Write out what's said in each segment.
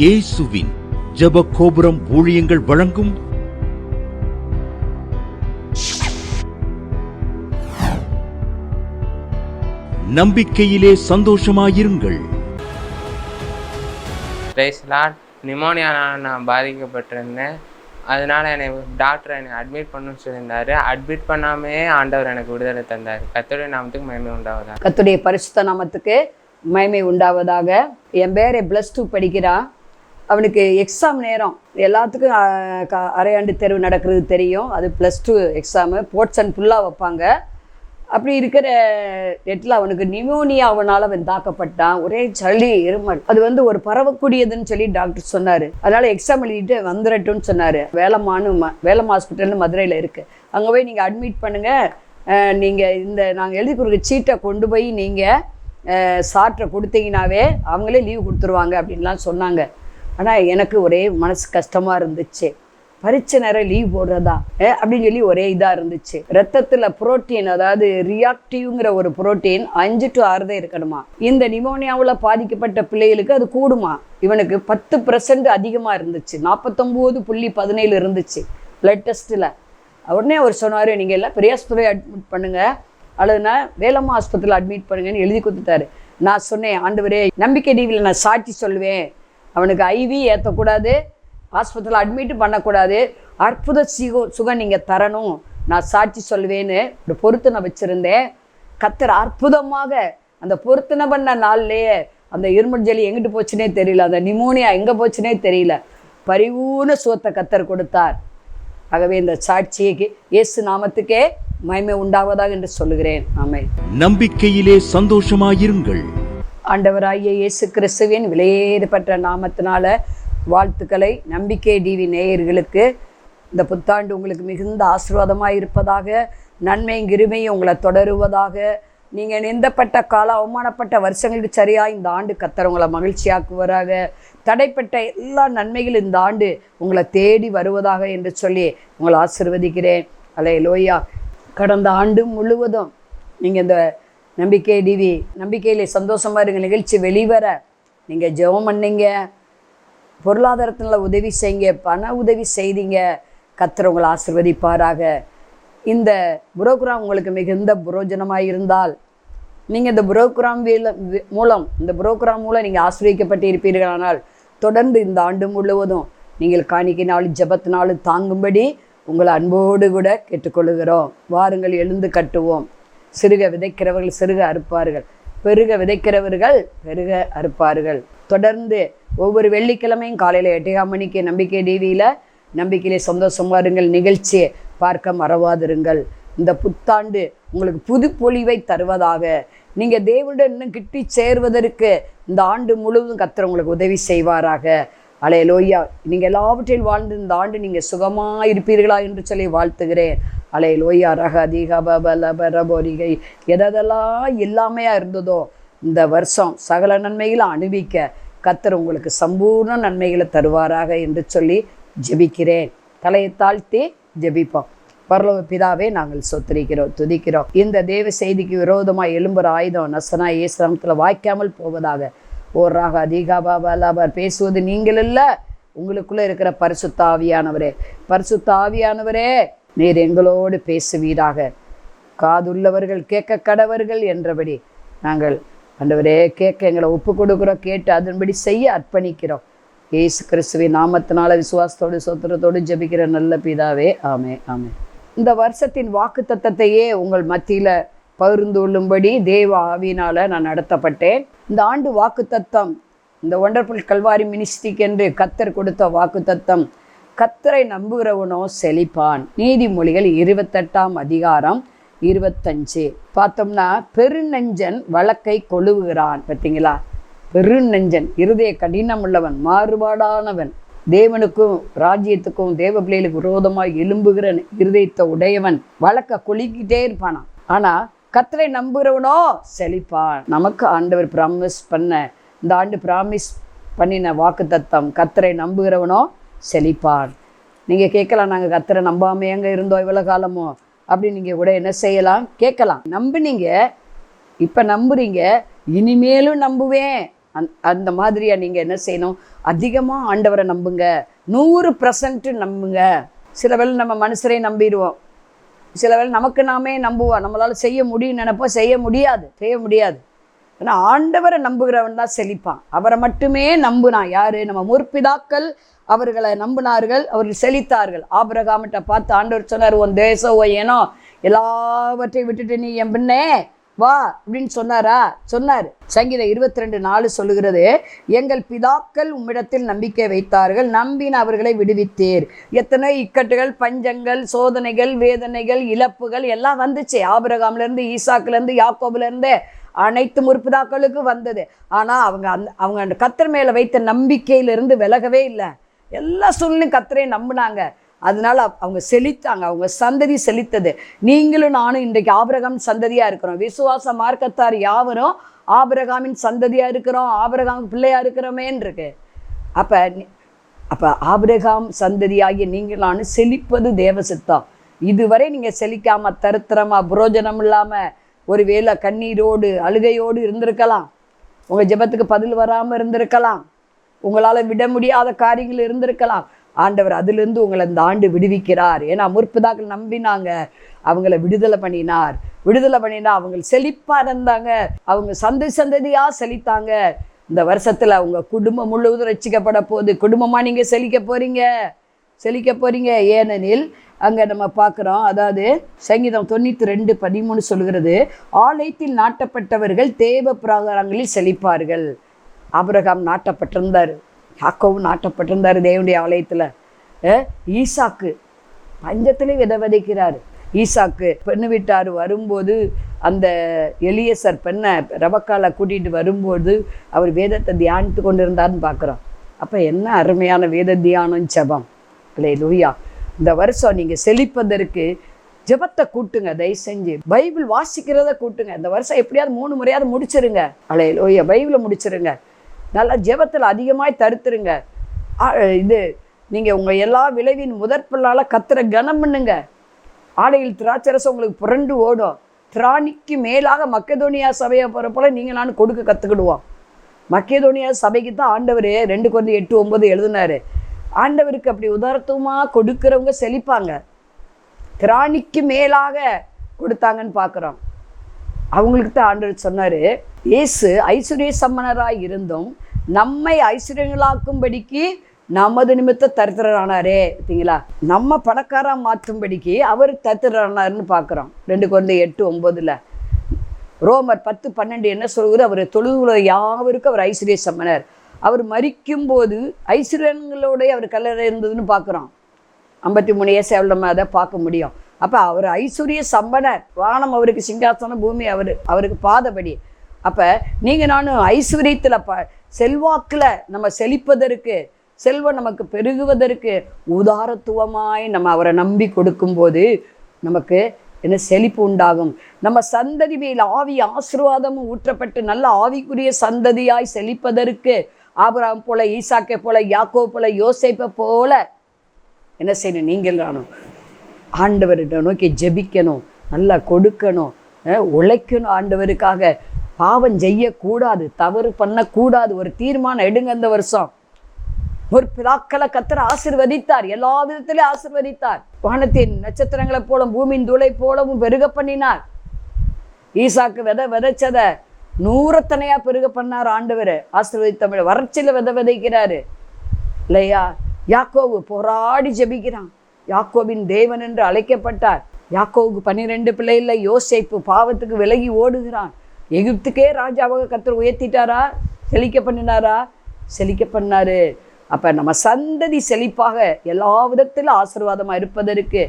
இயேசுவின் ஜெப கோபுரம் ஊழியங்கள் வழங்கும் நம்பிக்கையிலே சந்தோஷமாயிருங்கள். நிமோனியானால் நான் பாதிக்கப்பட்டிருந்தேன். அதனால டாக்டர் என்னை அட்மிட் பண்ணணும்னு சொல்லியிருந்தாரு. அட்மிட் பண்ணாமே ஆண்டவர் எனக்கு விடுதலை தந்தார். கர்த்தருடைய நாமத்துக்கு மகிமை உண்டாவதாக. கர்த்தருடைய பரிசுத்த நாமத்துக்கு மகிமை உண்டாவதாக. என் பேரை +2 படிக்கிறான். அவனுக்கு எக்ஸாம் நேரம் எல்லாத்துக்கும் அரையாண்டு தேர்வு நடக்கிறது தெரியும். அது +2 எக்ஸாமு போர்ட்ஸன் ஃபுல்லாக வைப்பாங்க. அப்படி இருக்கிற இடத்துல அவனுக்கு நிமோனியா அவன் தாக்கப்பட்டான். ஒரே சளி இருமல். அது ஒரு பரவக்கூடியதுன்னு சொல்லி டாக்டர் சொன்னார். அதனால எக்ஸாம் எழுதிட்டு வந்துடட்டும்னு சொன்னார். வேலம் ஹாஸ்பிட்டல்னு மதுரையில் இருக்குது. அங்கே போய் நீங்கள் அட்மிட் பண்ணுங்கள். நீங்கள் நாங்கள் எழுதி கொடுக்குற சீட்டை கொண்டு போய் நீங்கள் சார்ட்டை கொடுத்தீங்கன்னாவே அவங்களே லீவ் கொடுத்துருவாங்க அப்படின்லாம் சொன்னாங்க. ஆனால் எனக்கு ஒரே மனசு கஷ்டமாக இருந்துச்சு. பரீட்சை நேரம் லீவ் போடுறதா அப்படின்னு சொல்லி ஒரே இதாக இருந்துச்சு. ரத்தத்தில் புரோட்டீன், அதாவது ரியாக்டிவ்ங்கிற ஒரு புரோட்டீன் 5 to 6 தான் இருக்கணுமா. இந்த நிமோனியாவில் பாதிக்கப்பட்ட பிள்ளைகளுக்கு அது கூடுமா. இவனுக்கு 10% அதிகமாக இருந்துச்சு. 49.17 இருந்துச்சு பிளட் டெஸ்ட்டில். உடனே அவர் சொன்னார், நீங்கள் எல்லாம் பெரிய ஆஸ்பத்திரியை அட்மிட் பண்ணுங்கள் அல்லதுனா வேலம்மா ஆஸ்பத்திரியில் அட்மிட் பண்ணுங்கன்னு எழுதி கொடுத்துட்டாரு. நான் சொன்னேன், ஆண்டவரே நம்பிக்கை டிவியில் நான் சாட்சி சொல்லுவேன். அவனுக்கு IV ஏற்றக்கூடாது, ஆஸ்பத்திரியில் அட்மிட் பண்ணக்கூடாது, அற்புத சுகம் நீங்கள் தரணும், நான் சாட்சி சொல்லுவேன்னு ஒரு பொருத்தனை வச்சுருந்தேன். கர்த்தர் அற்புதமாக அந்த பொருத்தனை பண்ண நாள்லேயே அந்த இருமல் ஜெலி எங்கிட்டு போச்சுனே தெரியல, அந்த நிமோனியா எங்கே போச்சுனே தெரியல, பரிபூர்ண சுகத்தை கர்த்தர் கொடுத்தார். ஆகவே இந்த சாட்சிக்கு இயேசு நாமத்துக்கே மகிமை உண்டாவதாக என்று சொல்லுகிறேன். ஆமென். நம்பிக்கையிலே சந்தோஷமாயிருங்கள். ஆண்டவராகிய இயேசு கிறிஸ்துவின் விலையேறப்பட்ட நாமத்தினால வாழ்த்துக்களை. நம்பிக்கை டிவி நேயர்களுக்கு இந்த புத்தாண்டு உங்களுக்கு மிகுந்த ஆசீர்வாதமாக இருப்பதாக, நன்மையும் கிருபையும் உங்களை தொடருவதாக. நீங்கள் நிந்தப்பட்ட காலம், அவமானப்பட்ட வருஷங்களுக்கு சரியாக இந்த ஆண்டு கர்த்தர் உங்களை மகிழ்ச்சியாக்குவராக. தடைப்பட்ட எல்லா நன்மைகளும் இந்த ஆண்டு உங்களை தேடி வருவதாக என்று சொல்லி உங்களை ஆசீர்வதிக்கிறேன். அல்லேலூயா. கடந்த ஆண்டு முழுவதும் நீங்கள் இந்த நம்பிக்கை டிவி நம்பிக்கையிலே சந்தோஷமாக இருங்க நிகழ்ச்சி வெளிவர நீங்கள் ஜெபம் பண்ணீங்க, பொருளாதாரத்தில் உதவி செய்யுங்க, பண உதவி செய்தீங்க. கர்த்தர் உங்களை ஆசீர்வதிப்பாராக. இந்த புரோகிராம் உங்களுக்கு மிகுந்த புரோஜனமாக இருந்தால் நீங்கள் இந்த புரோகிராம் மூலம் நீங்கள் ஆசீர்வதிக்கப்பட்டு இருப்பீர்களானால் தொடர்ந்து இந்த ஆண்டு முழுவதும் நீங்கள் காணிக்கைனாலும் ஜெபத்தினாலும் தாங்கும்படி உங்களை அன்போடு கூட கேட்டுக்கொள்கிறோம். வாருங்கள், எழுந்து கட்டுவோம். சிறுக விதைக்கிறவர்கள் சிறுக அறுப்பார்கள், பெருக விதைக்கிறவர்கள் பெருக அறுப்பார்கள். தொடர்ந்து ஒவ்வொரு வெள்ளிக்கிழமையும் காலையில் 8 மணிக்கு நம்பிக்கை டிவியில் நம்பிக்கையிலே சந்தோஷமாக இருங்கள் நிகழ்ச்சியை பார்க்க மறவாதிருங்கள். இந்த புத்தாண்டு உங்களுக்கு புது பொலிவை தருவதாக. நீங்கள் தேவனுடன் இன்னும் கிட்டி சேர்வதற்கு இந்த ஆண்டு முழுவதும் கர்த்தர் உங்களுக்கு உதவி செய்வாராக. அல்லேலூயா. நீங்கள் எல்லாவற்றையும் வாழ்ந்து இந்த ஆண்டு நீங்கள் சுகமாக இருப்பீர்களா என்று சொல்லி வாழ்த்துகிறேன். அல்லேலூயா. ரக அதிகபலபரபோரிகை எதெல்லாம் இல்லாமையாக இருந்ததோ இந்த வருஷம் சகல நன்மைகளை அனுபவிக்க கர்த்தர் உங்களுக்கு சம்பூர்ண நன்மைகளை தருவாராக என்று சொல்லி ஜெபிக்கிறேன். தலையை தாழ்த்தி ஜெபிப்போம். பரலோக பிதாவே, நாங்கள் சொத்திரிக்கிறோம், துதிக்கிறோம். இந்த தேவ செய்திக்கு விரோதமாக எழும்புற ஆயுதம் நசனா இயேசு நாமத்தில் வாய்க்காமல் போவதாக. ஓராக அதிகாபாபலாபர் பேசுவது நீங்கள் இல்லை, உங்களுக்குள்ளே இருக்கிற பரிசுத்த ஆவியானவரே. பரிசுத்த ஆவியானவரே, நீர் எங்களோடு பேசுவீராக. காதுள்ளவர்கள் கேட்க கடவர்கள் என்றபடி நாங்கள் ஆண்டவரே கேட்க எங்களை ஒப்பு கொடுக்குறோம். கேட்டு அதன்படி செய்ய அர்ப்பணிக்கிறோம். இயேசு கிறிஸ்துவின் நாமத்தினால விசுவாசத்தோடு சொத்திரத்தோடு ஜெபிக்கிற நல்ல பிதாவே. ஆமே ஆமே. இந்த வருஷத்தின் வாக்கு தத்தத்தையே உங்கள் மத்தியில் பகிர்ந்து கொள்ளும்படி தேவ ஆவியினால் நான் நடத்தப்பட்டேன். இந்த ஆண்டு வாக்கு தத்தம், இந்த ஒண்டர்ஃபுல் கல்வாரி மினிஸ்ட்ரிக்கு என்று கர்த்தர் கொடுத்த வாக்கு தத்தம், கர்த்தரை நம்புகிறவனோ செழிப்பான். நீதிமொழிகள் 28 பார்த்தோம்னா, பெருநெஞ்சன் வழக்கை கொழுவுகிறான். பார்த்தீங்களா? பெருநெஞ்சன், இருதய கடினம் உள்ளவன், மாறுபாடானவன், தேவனுக்கும் ராஜ்யத்துக்கும் தேவ பிள்ளைகளுக்கு விரோதமாக எழும்புகிற இருதயத்தை உடையவன் வழக்க கொலிக்கிட்டே இருப்பானான். ஆனால் கர்த்தரை நம்புகிறவனோ செழிப்பான். நமக்கு ஆண்டவர் இந்த ஆண்டு ப்ராமிஸ் பண்ணின வாக்கு தத்தம், கர்த்தரை நம்புகிறவனோ செழிப்பான். நீங்கள் கேட்கலாம், நாங்கள் கர்த்தரை நம்பாமல் எங்கே இருந்தோம் இவ்வளோ காலமோ அப்படின்னு நீங்கள் கூட என்ன செய்யலாம், கேட்கலாம். நம்புனீங்க, இப்போ நம்புறீங்க, இனிமேலும் நம்புவேன் அந்த மாதிரியாக நீங்கள் என்ன செய்யணும், அதிகமாக ஆண்டவரை நம்புங்க, 100% நம்புங்க. சில வேளை நம்ம மனுஷரை நம்பிடுவோம், சில வேளை நமக்கு நாமே நம்புவோம், நம்மளால் செய்ய முடியும்னு நினைப்போம், செய்ய முடியாது. ஆனால் ஆண்டவரை நம்புகிறவன் தான் செழிப்பான். அவரை மட்டுமே நம்புனான். யார்? நம்ம முற்பிதாக்கள் அவர்களை நம்பினார்கள், அவர்கள் செழித்தார்கள். ஆபிரகாமிட்ட பார்த்து ஆண்டவர் சொன்னார், உன் தேசம் ஓ ஏனோ எல்லாவற்றையும் விட்டுட்டு நீ என் பின்னே வா அப்படின்னு சொன்னார். சங்கீதம் 22:4 சொல்லுகிறது, எங்கள் பிதாக்கள் உம்மிடத்தில் நம்பிக்கை வைத்தார்கள், நம்பின அவர்களை விடுவித்தீர். எத்தனை இக்கட்டுகள், பஞ்சங்கள், சோதனைகள், வேதனைகள், இழப்புகள் எல்லாம் வந்துச்சு. ஆபிரகாம்லேருந்து, ஈசாக்குலேருந்து, யாக்கோபுலேருந்து அனைத்து முற்பிதாக்களுக்கு வந்தது. ஆனால் அவங்க அந்த கர்த்தர் மேலே வைத்த நம்பிக்கையிலிருந்து விலகவே இல்லை. எல்லா சூழ்நிலையும் கர்த்தரை நம்பினாங்க. அதனால அவங்க செழித்தாங்க, அவங்க சந்ததி செழித்தது. நீங்களும் நானும் இன்றைக்கு ஆபிரகாம் சந்ததியாக இருக்கிறோம். விசுவாச மார்க்கத்தார் யாவரும் ஆபிரகாமின் சந்ததியாக இருக்கிறோம், ஆபிரகாம் பிள்ளையாக இருக்கிறோமேன்னு இருக்கு. அப்போ ஆபிரகாம் சந்ததியாகிய நீங்கள் நானும் செழிப்பது தேவ சித்தம். இதுவரை நீங்கள் செழிக்காமல் தரித்திரமாக புரோஜனம் இல்லாமல் ஒரு வேளை கண்ணீரோடு அழுகையோடு இருந்திருக்கலாம், உங்கள் ஜெபத்துக்கு பதில் வராமல் இருந்திருக்கலாம், உங்களால் விட முடியாத காரியங்கள் இருந்திருக்கலாம். ஆண்டவர் அதிலிருந்து உங்களை இந்த ஆண்டு விடுவிக்கிறார். ஏன்னா முற்பிதாக்கள் நம்பினாங்க, அவங்கள விடுதலை பண்ணினா அவங்க செழிப்பாக இருந்தாங்க, அவங்க சந்ததியாக செழித்தாங்க. இந்த வருஷத்தில் அவங்க குடும்பம் முழுவதும் ரட்சிக்கப்பட போகுது. குடும்பமாக நீங்கள் செழிக்க போகிறீங்க. ஏனெனில் அங்கே நம்ம பார்க்குறோம், அதாவது சங்கீதம் 92:13 சொல்கிறது, ஆலயத்தில் நாட்டப்பட்டவர்கள் தேவ பிராகாரங்களில் செழிப்பார்கள். ஆபிரகாம் நாட்டப்பட்டிருந்தார், யாக்கோவும் நாட்டப்பட்டிருந்தார் தேவனுடைய ஆலயத்தில். ஈசாக்கு பஞ்சத்திலே விதைக்கிறார். ஈசாக்கு பெண்ணு வீட்டார் வரும்போது அந்த எலியேசர் பெண்ணை ரெபக்கால கூட்டிகிட்டு வரும்போது அவர் வேதத்தை தியானித்து கொண்டு இருந்தார்னு பார்க்குறோம். அப்போ என்ன அருமையான வேத தியானம், ஜெபம். அல்லேலூயா. இந்த வருஷம் நீங்கள் செழிப்பதற்கு ஜெபத்தை கூட்டுங்க, தயவு செஞ்சு பைபிள் வாசிக்கிறத கூட்டுங்க. இந்த வருஷம் எப்படியாவது 3 முறையாவது முடிச்சிருங்க. அல்லேலூயா. பைபிளை முடிச்சிருங்க. நல்லா ஜெபத்தில் அதிகமாய் தருத்துருங்க. நீங்கள் உங்கள் எல்லா விளைவின் முதற்பொருளால் கர்த்தரை கனம் பண்ணுங்க. ஆலையில் திராட்சரசம் உங்களுக்கு புரண்டு ஓடும். திராணிக்கு மேலாக மக்கெதோனியா சபையை போகிற போல் நீங்கள் நான் கொடுக்க கற்றுக்கிடுவோம். மக்கெதோனியா சபைக்கு தான் ஆண்டவர் 2 Corinthians 8:9 எழுதினார். ஆண்டவருக்கு அப்படி உதாரணமாக கொடுக்குறவங்க செழிப்பாங்க. திராணிக்கு மேலாக கொடுத்தாங்கன்னு பார்க்குறோம். அவங்களுக்கு தான் ஆண்டவர் சொன்னார், இயேசு ஐஸ்வர்ய சம்மனராக இருந்தும் நம்மை ஐஸ்வர்யங்களாக்கும்படிக்கு நமது நிமித்த தரித்திரரானாரே. பார்த்தீங்களா? நம்ம பணக்காராக மாற்றும்படிக்கு அவர் தரித்திரரானார்னு பார்க்குறோம். 2 Corinthians 8:9. ரோமர் 10:12 என்ன சொல்கிறது? அவர் தொழுதுள்ள யாவருக்கும் அவர் ஐஸ்வர்ய சம்மனர். அவர் மரிக்கும்போது ஐஸ்வர்யங்களோடைய அவர் கல்லறை இருந்ததுன்னு பார்க்குறோம். 53 ஏசாயாவில் நம்ம அதை பார்க்க முடியும். அப்போ அவர் ஐஸ்வர்ய சம்பனர். வானம் அவருக்கு சிங்காசனம், பூமி அவருக்கு பாதபடி. அப்போ நீங்கள் நானும் ஐஸ்வர்யத்தில் செல்வாக்கில் நம்ம செழிப்பதற்கு, செல்வம் நமக்கு பெருகுவதற்கு உதாரத்துவமாய் நம்ம அவரை நம்பி கொடுக்கும்போது நமக்கு என்ன செழிப்பு உண்டாகும். நம்ம சந்ததி மேல் ஆவி ஆசீர்வாதமும் ஊற்றப்பட்டு நல்ல ஆவிக்குரிய சந்ததியாய் செழிப்பதற்கு ஆபிரகாம் போல, ஈசாக்கை போல, யாக்கோபு போல, யோசேப்பை போல என்ன செய்யணும்? நீங்கள் நானும் ஆண்டவர்கிட்ட நோக்கி ஜெபிக்கணும், நல்லா கொடுக்கணும், உழைக்கணும். ஆண்டவருக்காக பாவம் செய்யக்கூடாது, தவறு பண்ணக்கூடாது. ஒரு தீர்மானம் எடுங்க. இந்த வருஷம் ஒரு பிதாக்களை கர்த்தர் ஆசீர்வதித்தார், எல்லா விதத்திலே ஆசீர்வதித்தார். வானத்தின் நட்சத்திரங்களை போல, பூமியின் தூளை போலவும் பெருக பண்ணினார். ஈசாக்கு விதைச்சதை 100 பெருக பண்ணார் ஆண்டவர். ஆசீர்வதித்த வறட்சியில் விதைக்கிறாரு இல்லையா? யாக்கோபு போராடி ஜெபிக்கிறான். யாக்கோபின் தேவன் என்று அழைக்கப்பட்டார். யாக்கோவுக்கு 12 பிள்ளைகள். யோசேப்பு பாவத்துக்கு விலகி ஓடுகிறான். எகிப்துக்கே ராஜாவாக கர்த்தர் உயர்த்திட்டாரா? செழிக்க பண்ணினாரா? செழிக்க பண்ணாரு. அப்போ நம்ம சந்ததி செழிப்பாக எல்லா விதத்திலும் ஆசீர்வாதமாக இருப்பதற்கு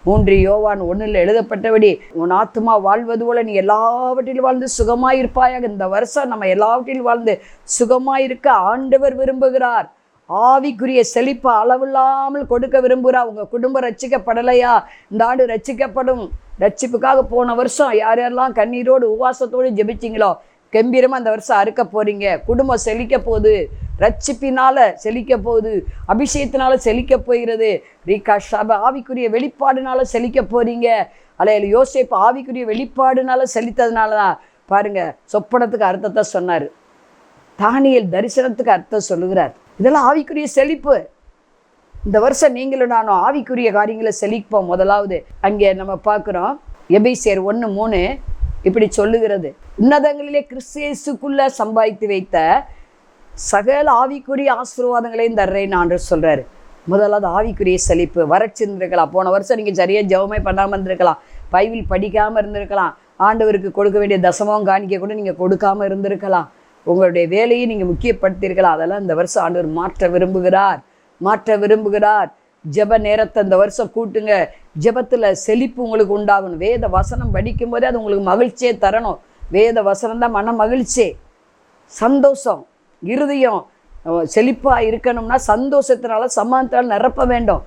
3 யோவான் 1 எழுதப்பட்டபடி, உன் ஆத்துமா வாழ்வது போல நீ எல்லாவற்றிலும் வாழ்ந்து சுகமாயிருப்பாயாக. இந்த வருஷம் நம்ம எல்லாவற்றிலும் வாழ்ந்து சுகமாயிருக்க ஆண்டவர் விரும்புகிறார். ஆவிக்குரிய செழிப்பை அளவில்லாமல் கொடுக்க விரும்புகிறார். உங்கள் குடும்பம் ரட்சிக்கப்படலையா? இந்த ஆண்டு ரட்சிக்கப்படும். ரட்சிப்புக்காக போன வருஷம் யாரெல்லாம் கண்ணீரோடு உபவாசத்தோடு ஜெபிச்சிங்களோ கம்பீரமாக அந்த வருஷம் அறுக்க போகிறீங்க. குடும்பம் செழிக்க போகுது, ரட்சிப்பினால் செழிக்க போகுது, அபிஷேகத்தினால செழிக்க போகிறது. ரீகா ஷப ஆவிக்குரிய வெளிப்பாடுனால செழிக்க போகிறீங்க. அல்ல யோசேப்பு ஆவிக்குரிய வெளிப்பாடுனால செழித்ததுனால தான் பாருங்கள் சொப்பனத்துக்கு அர்த்தத்தை சொன்னார். தானியேல் தரிசனத்துக்கு அர்த்தம் சொல்லுகிறார். இதெல்லாம் ஆவிக்குரிய செழிப்பு. இந்த வருஷம் நீங்களும் நானும் ஆவிக்குரிய காரியங்களை செழிப்போம். முதலாவது அங்கே நம்ம பார்க்குறோம், எபேசியர் 1:3 இப்படி சொல்லுகிறது, உன்னதங்களிலே கிறிஸ்து இயேசுக்குள்ள சம்பாதித்து வைத்த சகல ஆவிக்குரிய ஆசீர்வாதங்களையும் தர்றேன்னு ஆண்டவர் சொல்கிறாரு. முதலாவது ஆவிக்குரிய செழிப்பு. வறட்சிருந்திருக்கலாம், போன வருஷம் நீங்கள் சரியாக ஜெபமே பண்ணாமல் இருந்திருக்கலாம், பைபிள் படிக்காமல் இருந்திருக்கலாம், ஆண்டவருக்கு கொடுக்க வேண்டிய தசமம் காணிக்க கூட நீங்கள் கொடுக்காமல் இருந்திருக்கலாம், உங்களுடைய வேலையை நீங்கள் முக்கியப்படுத்தியிருக்கலாம். அதெல்லாம் இந்த வருஷம் ஆண்டவர் மாற்ற விரும்புகிறார். ஜெப நேரத்தை இந்த வருஷம் கூட்டுங்க. ஜெபத்தில் செழிப்பு உங்களுக்கு உண்டாகணும். வேத வசனம் படிக்கும் போதே அது உங்களுக்கு மகிழ்ச்சியே தரணும். வேத வசனம் தான் மன மகிழ்ச்சி, சந்தோஷம். இருதயம் செழிப்பாக இருக்கணும்னா சந்தோஷத்தினால சமாதானத்தால் நிரப்ப வேண்டும்.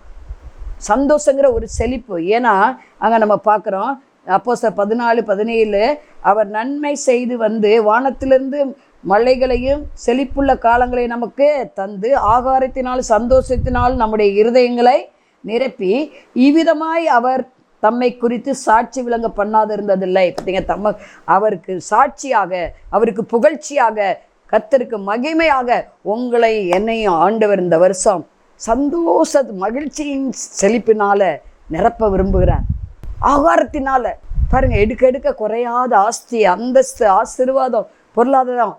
சந்தோஷங்கிற ஒரு செழிப்பு. ஏன்னா அங்கே நம்ம பார்க்குறோம், அப்போஸ்தலர் 14:17 அவர் நன்மை செய்து வந்து வானத்திலிருந்து மழைகளையும் செழிப்புள்ள காலங்களை நமக்கு தந்து ஆகாரத்தினால் சந்தோஷத்தினால் நம்முடைய இருதயங்களை நிரப்பி இவ்விதமாய் அவர் தம்மை குறித்து சாட்சி விளங்க பண்ணாதிருந்ததில்லை. பார்த்தீங்க, அவருக்கு சாட்சியாக, அவருக்கு புகழ்ச்சியாக, கர்த்தருக்கு மகிமையாக உங்களை என்னையும் ஆண்டவர் இந்த வருஷம் சந்தோஷ மகிழ்ச்சியின் செழிப்பினால நிரப்ப விரும்புகிறார். ஆகாரத்தினால பாருங்க, எடுக்க குறையாத ஆஸ்தி, அந்தஸ்து, ஆசீர்வாதம், பொருளாதாரம்,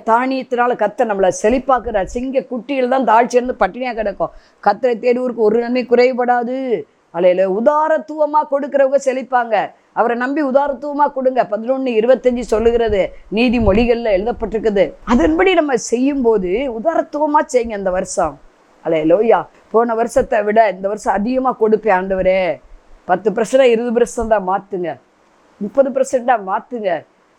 தானியத்தினால கர்த்தர் நம்மளை செழிப்பாக்குறார். சிங்க குட்டிகள் தான் தாழ்ச்சியிருந்து பட்டினியாக கிடக்கும். கர்த்தரை தேடுவோருக்கு ஒரு நன்மை குறைபடாது. அலையில உதாரத்துவமாக கொடுக்குறவங்க செழிப்பாங்க. அவரை நம்பி உதாரத்துவமாக கொடுங்க. 11:25 சொல்லுகிறது, நீதிமொழிகளில் எழுதப்பட்டிருக்குது. அதன்படி நம்ம செய்யும்போது உதாரத்துவமாக செய்யுங்க இந்த வருஷம். அல்லேலூயா. போன வருஷத்தை விட இந்த வருஷம் அதிகமாக கொடுப்பேன் ஆண்டவரே. 10% 20% தான் மாற்றுங்க, 30% மாற்றுங்க,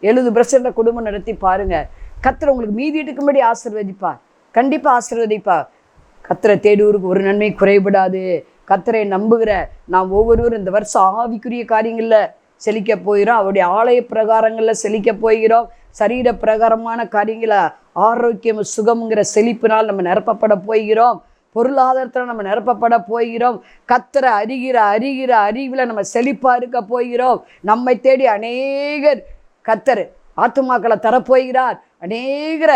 70% குடும்பம் நடத்தி பாருங்க. கர்த்தர் உங்களுக்கு மீதி எடுக்கும்படி ஆசீர்வதிப்பார், கண்டிப்பாக ஆசீர்வதிப்பார். கர்த்தரை தேடுவோருக்கு ஒரு நன்மை குறைபடாது. கர்த்தரை நம்புகிற நாம் ஒவ்வொருவரும் இந்த வருஷம் ஆவிக்குரிய காரியங்களில் செழிக்க போகிறோம். அவருடைய ஆலய பிரகாரங்களில் செழிக்க போகிறோம். சரீர பிரகாரமான காரியங்களை ஆரோக்கியம் சுகம்ங்கிற செழிப்பினால் நம்ம நிரப்பப்பட போகிறோம். பொருளாதாரத்தில் நம்ம நிரப்பப்பட போகிறோம். கர்த்தரை அறிகிற அறிவில் நம்ம செழிப்பாக இருக்க போகிறோம். நம்மை தேடி அநேகர் கர்த்தர் ஆத்துமாக்களை தரப்போகிறார். அநேகர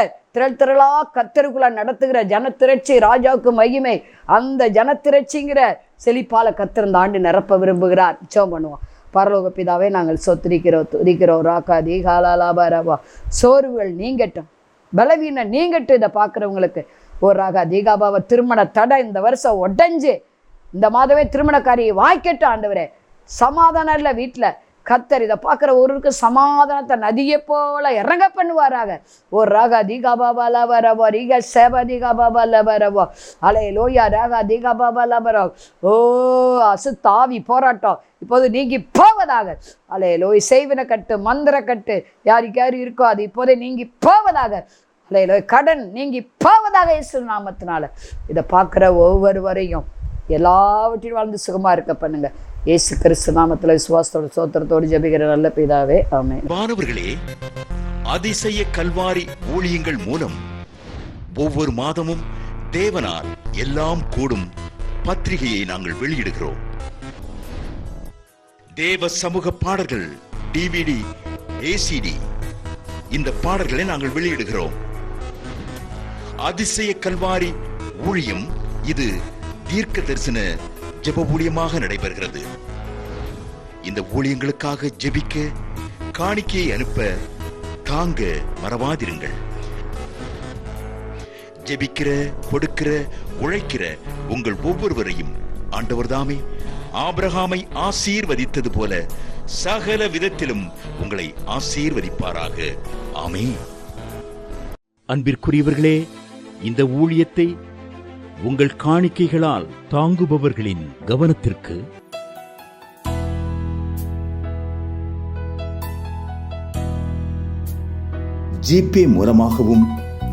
திரளாக கர்த்தருக்குள்ள நடத்துகிற ஜனத்திரட்சி ராஜாவுக்கு மகிமை. அந்த ஜனத்திரட்சிங்கிற செழிப்பால கர்த்தர் இந்த ஆண்டு நிரப்ப விரும்புகிறார். ஜெபம் பண்ணுவோம். பரலோக பிதாவே, நாங்கள் துதிக்கிறோம். ராக்காதி காலாலாபரவா. சோர்வுகள் நீங்கட்டும், பலவீனம் நீங்கட்டும். இதை பார்க்குறவங்களுக்கு ஒரு ராகா தீகாபாவ திருமண தடை இந்த வருஷம் உடஞ்சு இந்த மாதமே திருமணக்காரியை வாய்க்கட்டும் ஆண்டவரே. சமாதானம் இல்லை வீட்டில். கர்த்தர் இதை பார்க்குற ஒருவருக்கு சமாதானத்தை நதியை போல இறங்க பண்ணுவாராக. ஒரு ராகா தீகாபாபா லபரவோ ரீகா சேபா தீகாபாபா லபரவோ அலே லோயா ராகா தீகாபாபா லபரோ. ஓ அசுத்தாவி போராட்டம் இப்போது நீங்கி போவதாக. அலே லோய் செய்வின கட்டு, மந்திர கட்டு யாரு இருக்கோ அது இப்போதே நீங்கி போவதாக. அலே லோய் கடன் நீங்கி போவதாக இயேசு நாமத்தினால. இதை பார்க்குற ஒவ்வொருவரையும் எல்லாவற்றையும் வாழ்ந்து சுகமாக இருக்க பண்ணுங்க. இயேசு கிறிஸ்து நாமத்தில் விசுவாசத்தோடு சோத்திரத்தோடு ஜெபிக்கிற நல்ல பிதாவே, ஆமென். மாணவர்களே, அதிசய கல்வாரி ஊழியங்கள் மூலம் ஒவ்வொரு மாதமும் தேவனால் எல்லாம் கூடும் பத்திரிகையை நாங்கள் வெளியிடுகிறோம். தேவ சமூக பாடல்கள் DVD, ACD இந்த பாடல்களை நாங்கள் வெளியிடுகிறோம். அதிசய கல்வாரி ஊழியம் இது தீர்க்க தரிசன ஜெப ஊழியமாக நடைபெறுகிறது. இந்த ஊழியங்களுக்காக ஜெபிக்க, காணிக்கையை அனுப்ப தாங்க மறவாதிருங்கள். ஜெபிக்கிற, கொடுக்கிற, உழைக்கிற உங்கள் ஒவ்வொருவரையும் ஆண்டவர் தாமே ஆபிரகாமை ஆசீர்வதித்தது போல சகல விதத்திலும் உங்களை ஆசீர்வதிப்பாராக. ஆமென். அன்பிற்குரியவர்களே, இந்த ஊழியத்தை உங்கள் காணிக்கைகளால் தாங்குபவர்களின் கவனத்திற்கு ஜிபே மூலமாகவும்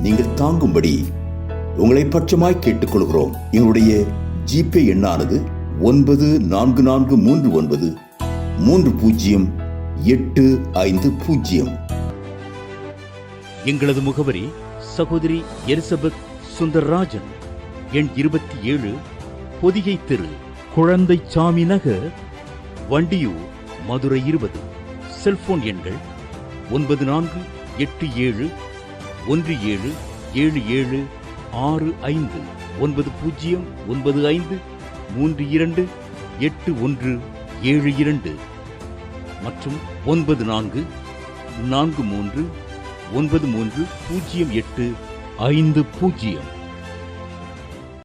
நீங்கள் தாங்கும்படி உங்களை பட்சமாய் கேட்டுக்கொள்கிறோம். எங்களுடைய ஜிபே எண்ணானது 9439308550. எங்களது முகவரி சகோதரி எலிசபெத் சுந்தர்ராஜன், எண் 27, பொதிகை தெரு, குழந்தைச்சாமி நகர், வண்டியூர், மதுரை 20. செல்போன் எண்கள் 9487 177765 9095328172 மற்றும் 9443930850.